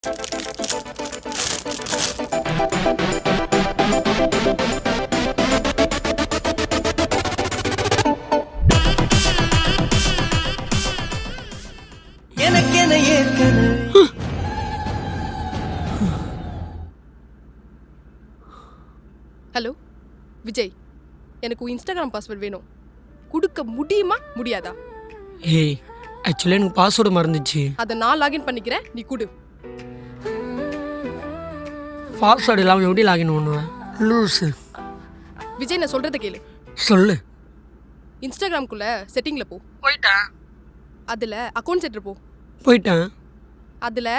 Hello Vijay, எனக்கு Instagram password வேணும். கொடுக்க முடியுமா முடியாதா? ஏய், ஆக்சுவலி எனக்கு பாஸ்வேர்டு மறந்துச்சு. அதை நான் லாகின் பண்ணிக்கிறேன், நீ கொடு. பாஸ்வேர்டு இல்லாமல் எப்படி லாகின் பண்ணுவேன்? லூஸு. விஜய், நான் சொல்கிறத கேளு. சொல்லு. இன்ஸ்டாகிராம்குள்ளே செட்டிங்கில் போ. போயிட்டேன். அதில் அக்கௌண்ட் செட்டர் போ. போயிட்டேன். அதில்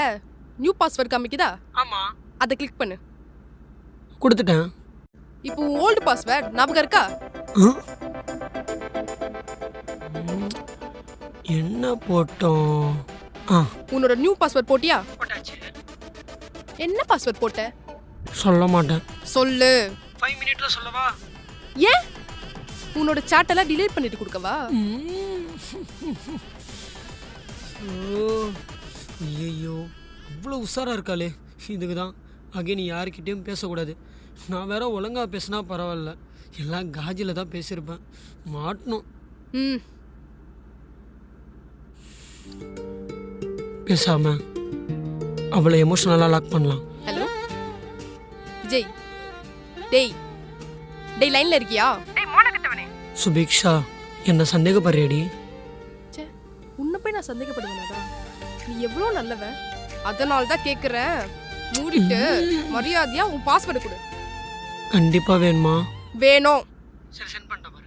நியூ பாஸ்வேர்ட் காமிக்குதா? ஆமாம். அதை கிளிக் பண்ணு. கொடுத்துட்டேன். இப்போ ஓல்டு பாஸ்வேர்ட் ஞாபகம் இருக்கா? என்ன போட்டோம்? உன்னோட நியூ பாஸ்வேர்ட் போட்டியா? போட்டாச்சு. என்ன பாஸ்வேர்ட் போட்ட? சொல்ல மாட்டேன். சொல்லு. 5 மினிட்ல சொல்லவா? ஏன் உன்னோட சாட்டெல்லாம் டிலீட் பண்ணிட்டு கொடுக்கவா? ஐயோ, அவ்வளோ உஷாராக இருக்காளே. இதுக்கு தான் அகைன் யாருக்கிட்டேயும் பேசக்கூடாது. நான் வேற ஒழுங்காக பேசினா பரவாயில்ல, எல்லாம் காஜில் தான் பேசியிருப்பேன். மாட்டணும். பேசாம அவளை எமோஷனலாக லாக் பண்ணலாம். ஹலோ விஜய். டேய் டேய், லைன்ல இருக்கியா? டேய் மோனகட்டவனே. சுபிக்ஷா, என்ன சந்தேகப்படுறியடி? சே, உன்னை போய் நான் சந்தேகப்படுவேனாடா? நீ எவ்வளோ நல்லவன், அதனால தான் கேட்குறேன். மூடிட்டு மரியாதையா உன் பாஸ்வேர்டு கொடு. கண்டிப்பாக வேணுமா? வேணும். சரி, சென்ட் பண்ணிட்டேன்.